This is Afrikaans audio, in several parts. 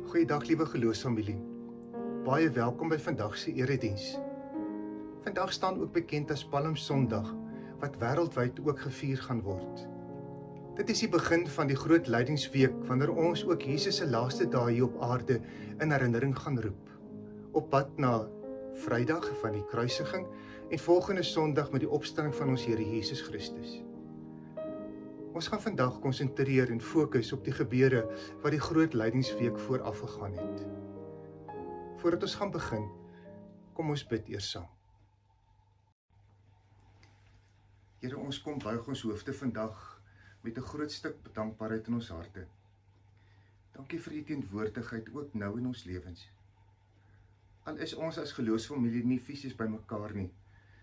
Goeiedag liewe geloofsfamilie. Baie welkom by vandag se erediens. Vandag staan ook bekend as Palmsondag, wat wêreldwyd ook gevier gaan word. Dit is die begin van die groot lydingsweek, wanneer ons ook Jesus se laaste dae hier op aarde in herinnering gaan roep. Op pad na Vrydag van die kruisiging en volgende Sondag met die opstanding van ons Here Jesus Christus. Ons gaan vandag konsentreer en fokus op die gebeure wat die groot lydingsweek vooraf gegaan het. Voordat ons gaan begin, kom ons bid eers saam. Here, ons kom buig ons hoofde vandag met 'n groot stuk dankbaarheid in ons harte. Dankie vir die teenwoordigheid ook nou in ons lewens. Al is ons as geloofsfamilie nie fisies by mekaar nie,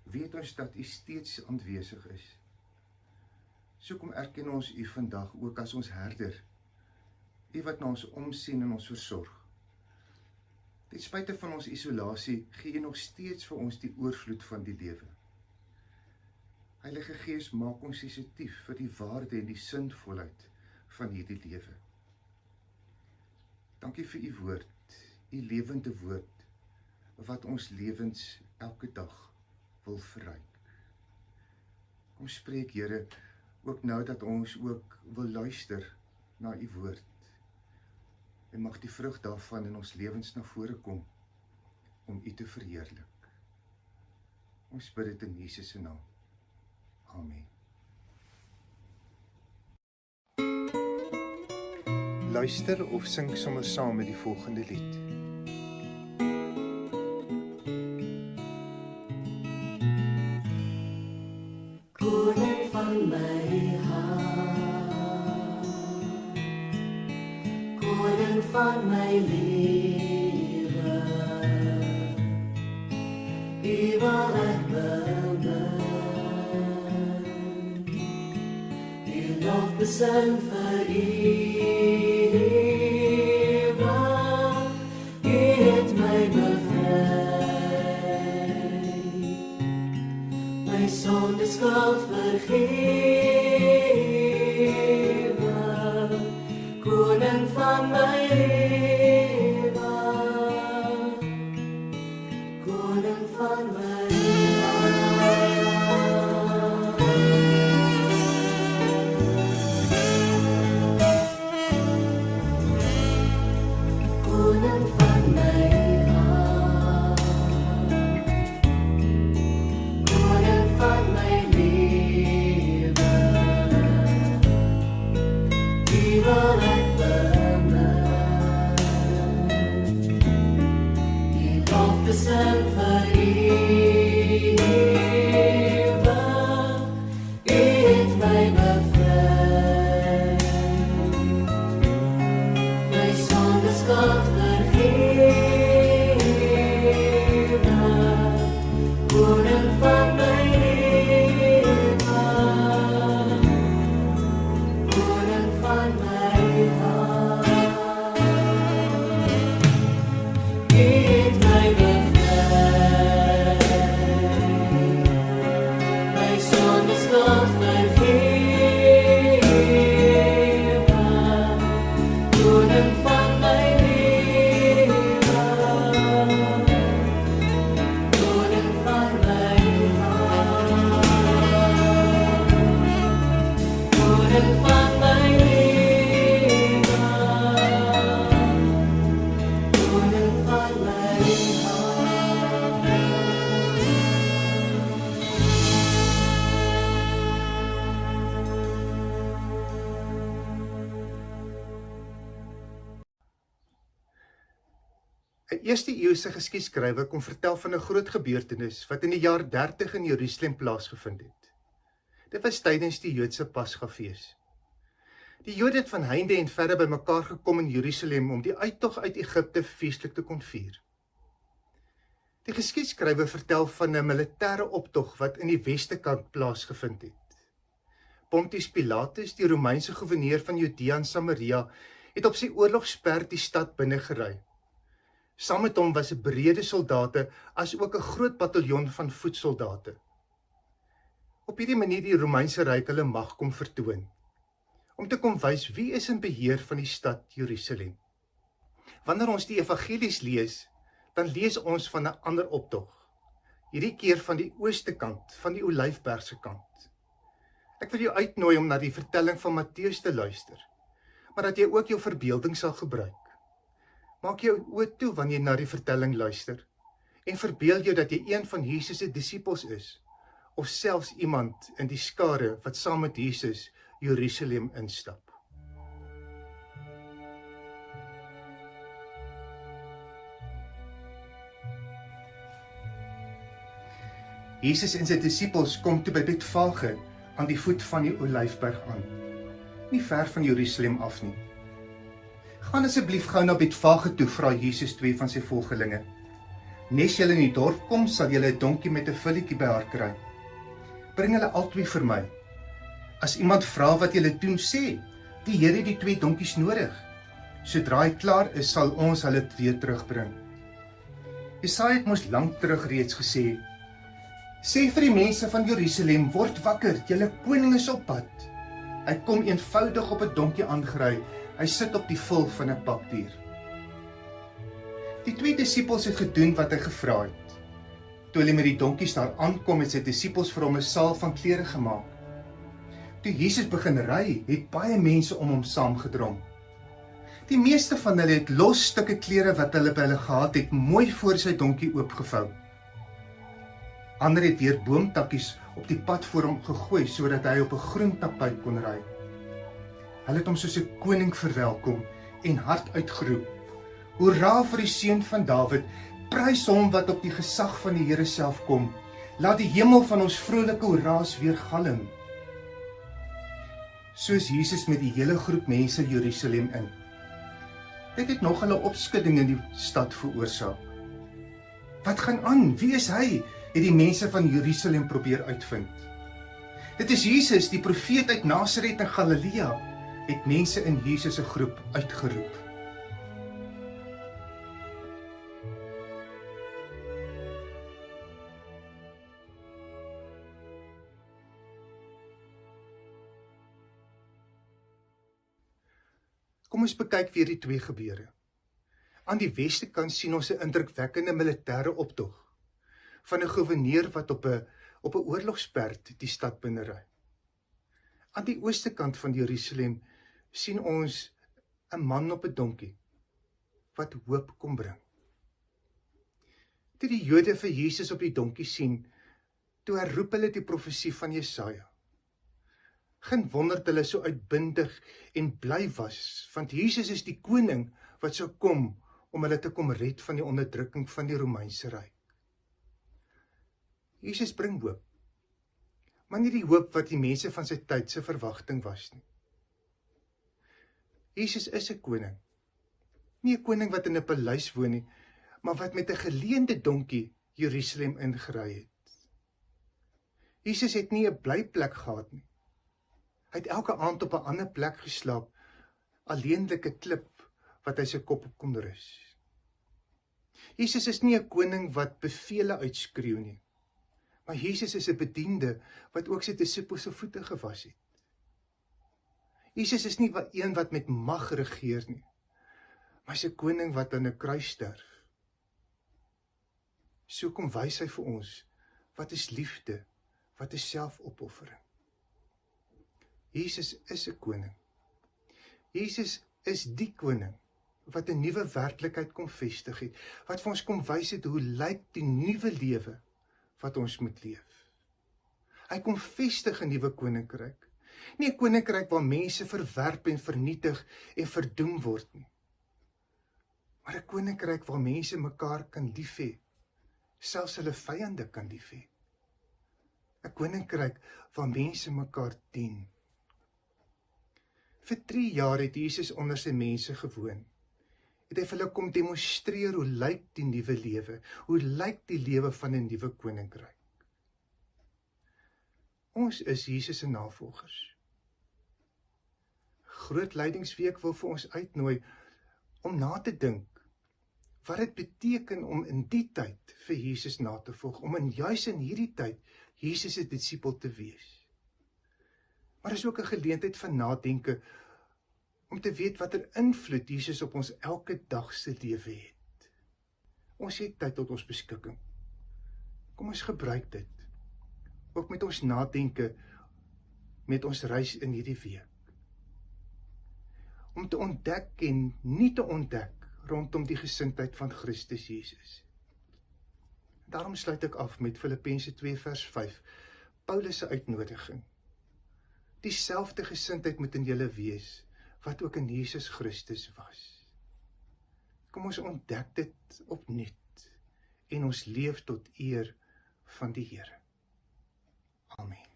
weet ons dat U steeds aanwesig is. So kom erken ons U vandag ook as ons herder, U wat na ons omsien en ons versorg. Ten spyte van ons isolasie, gee U nog steeds vir ons die oorvloed van die lewe. Heilige Gees, maak ons sensitief vir die waarde en die sinvolheid van hierdie lewe. Dankie vir U woord, U lewende woord, wat ons lewens elke dag wil verryk. Kom spreek, Here, ook nou dat ons ook wil luister na U woord. En mag die vrug daarvan in ons lewens na vore kom, om U te verheerlik. Ons bid dit in Jesus se naam. Amen. Luister of sing sommer saam met die volgende lied. Koning van my hart, koning van my lewe, U wil ek bemin, U lof besing vir ewig, U het my bevry, my sonde skuld vergewe, koning van my lewe, koning van my koning van my hart, koning van my lewe, U wil ek bemin, U lof besing vir ewig, U het my bevry, my sonde skuld vergewe, koning van my lewe, koning van my hart, U het my bevry, my sonde skuld vergewe, koning van my lewe, koning van my hart, koning van my lewe, koning van my hart. Een eerste-eeuse geskiedskrywer kom vertel van 'n groot gebeurtenis wat in die jaar 30 in Jerusalem plaasgevind het. Dit was tydens die Joodse Pasgafees. Die Jode het van heinde en verre bymekaar gekom in Jerusalem om die uittog uit Egipte feestelik te kon vier. Die geskiedskrywer vertel van 'n militêre optog wat in die Westekant plaasgevind het. Pontius Pilatus, die Romeinse goewerneur van Judea en Samaria, het op sy oorlogsperd die stad binne gery. Saam met hom was 'n breede soldate as ook 'n groot bataljon van voetsoldate. Op hierdie manier die Romeinse Ryk hulle mag kom vertoon, om te kom wys wie is in beheer van die stad Jerusalem. Wanneer ons die evangelies lees, dan lees ons van 'n ander optog. Hierdie keer van die ooste kant, van die Olyfberg se kant. Ek wil jou uitnooi om na die vertelling van Matteus te luister, maar dat jy ook jou verbeelding sal gebruik. Maak jou oë toe wanneer jy na die vertelling luister en verbeel jou dat jy een van Jesus se disippels is, of selfs iemand in die skare wat saam met Jesus Jerusalem instap. Jesus en sy disippels kom toe by Betfage aan die voet van die Olyfberg aan, nie ver van Jerusalem af nie. Gaan asseblief gou na Betfage toe, vra Jesus 2 van sy volgelinge. Nes julle in die dorp kom, sal julle 'n donkie met 'n vulletjie by haar kry. Bring hulle albei vir my. As iemand vra wat julle doen, sê, die Here het die 2 donkies nodig. Sodra hy klaar is, sal ons hulle weer terugbring. Jesaja het mos lank terug reeds gesê, sê vir die mense van Jerusalem, word wakker, julle koning is op pad. Hy kom eenvoudig op 'n donkie aangery, hy sit op die vul van 'n pakdier. Die 2 disippels het gedoen wat hy gevra het. Toe hulle met die donkies daar aankom, het sy disippels vir hom 'n saal van klere gemaak. Toe Jesus begin ry, het baie mense om hom saamgedrom. Die meeste van hulle het los stukke klere wat hulle by hulle gehad het, mooi voor sy donkie oopgevou. Ander het weer boomtakkies op die pad voor hom gegooi, sodat hy op 'n groen tapuit kon ry. Hulle het hom soos 'n koning verwelkom en hard uitgeroep, hoera vir die seun van Dawid, prys hom wat op die gesag van die Here self kom, laat die hemel van ons vrolike hoera's weer galm. Soos Jesus met die hele groep mense Jerusalem in. Dit het nog 'n opskudding in die stad veroorsaak. Wat gaan aan? Wie is hy? Het die mense van Jerusalem probeer uitvind. Dit is Jesus, die profeet uit Nasaret in Galilea, het mense in Jesus se groep uitgeroep. Kom ons bekyk weer die 2 gebeure. Aan die weste kant sien ons 'n indrukwekkende militêre optog van 'n gouverneur wat op 'n oorlogsperd die stad binnery. Aan die ooste kant van Jerusalem sien ons 'n man op 'n donkie wat hoop kom bring. Toe die Jode vir Jesus op die donkie sien, toe herroep hulle die profesie van Jesaja. Geen wonder dat hulle so uitbundig en bly was, want Jesus is die koning wat sou kom om hulle te kom red van die onderdrukking van die Romeinse ryk. Jesus bring hoop, maar nie die hoop wat die mense van sy tyd se verwagting was nie. Jesus is 'n koning, nie 'n koning wat in 'n paleis woon nie, maar wat met 'n geleende donkie Jerusalem ingery het. Jesus het nie 'n blyplek gehad nie. Hy het elke aand op 'n ander plek geslaap, alleenlik 'n klip wat hy sy kop op kon rus. Jesus is nie 'n koning wat bevele uitskreeu nie, maar Jesus is 'n bediende wat ook sy disippels se voete gewas het. Jesus is nie een wat met mag regeer nie, maar hy's 'n koning wat aan 'n kruis sterf. So kom wys hy vir ons, wat is liefde, wat is selfopoffering. Jesus is 'n koning. Jesus is die koning wat 'n nuwe werklikheid kom vestig het, wat vir ons kom wys het hoe lyk die nuwe lewe wat ons moet leef. Hy kom vestig 'n nuwe koninkryk, nie 'n koninkryk waar mense verwerp en vernietig en verdoem word nie, maar 'n koninkryk waar mense mekaar kan lief hê, selfs hulle vyande kan lief hê. 'n Koninkryk waar mense mekaar dien. Vir 3 jaar het Jesus onder sy mense gewoon. Het hy vir hulle kom demonstreer hoe lyk die nuwe lewe, hoe lyk die lewe van 'n nuwe koninkryk. Ons is Jesus se navolgers. Groot Lydingsweek wil vir ons uitnooi om na te dink wat dit beteken om in die tyd vir Jesus na te volg, om juis in hierdie tyd Jesus se disipel te wees. Maar is ook 'n geleentheid van nadenke om te weet watter invloed Jesus op ons elke dag se lewe het. Ons het tyd tot ons beskikking. Kom ons gebruik dit. Ook met ons nadenke, met ons reis in hierdie week. Om te ontdek en nie te ontdek rondom die gesindheid van Christus Jesus. Daarom sluit ek af met Filippense 2 vers 5, Paulus se uitnodiging. Dieselfde gesindheid moet in julle wees, wat ook in Jesus Christus was. Kom ons ontdek dit opnuut, en ons leef tot eer van die Here. Amen.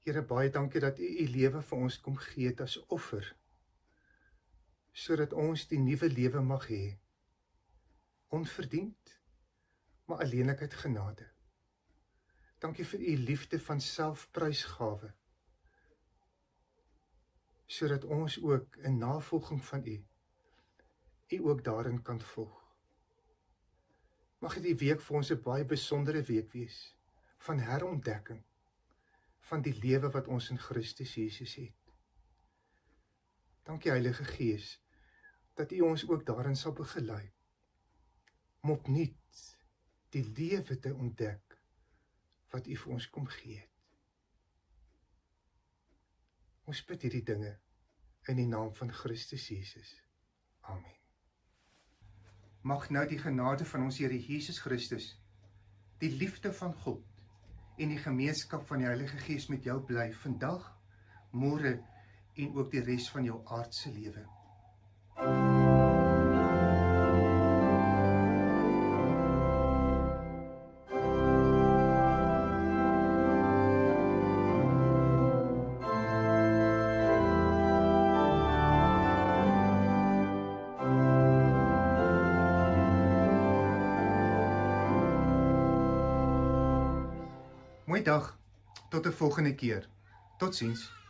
Here, baie dankie dat u lewe vir ons kom gee het as offer, sodat ons die nuwe lewe mag hê, onverdiend, maar alleenlik uit genade. Dankie vir u liefde van selfprysgawe, sodat ons ook in navolging van u ook daarin kan volg. Mag die week vir ons 'n baie besondere week wees, van herontdekking, van die lewe wat ons in Christus Jesus het. Dankie Heilige Gees, dat u ons ook daarin sal begelei, om opnuut die lewe te ontdek, wat u vir ons kom gee het. Ons bid hierdie dinge in die naam van Christus Jesus. Amen. Mag nou die genade van ons Here Jesus Christus, die liefde van God en die gemeenskap van die Heilige Gees met jou bly vandag, môre en ook die res van jou aardse lewe. Mooi dag, tot 'n volgende keer. Totsiens.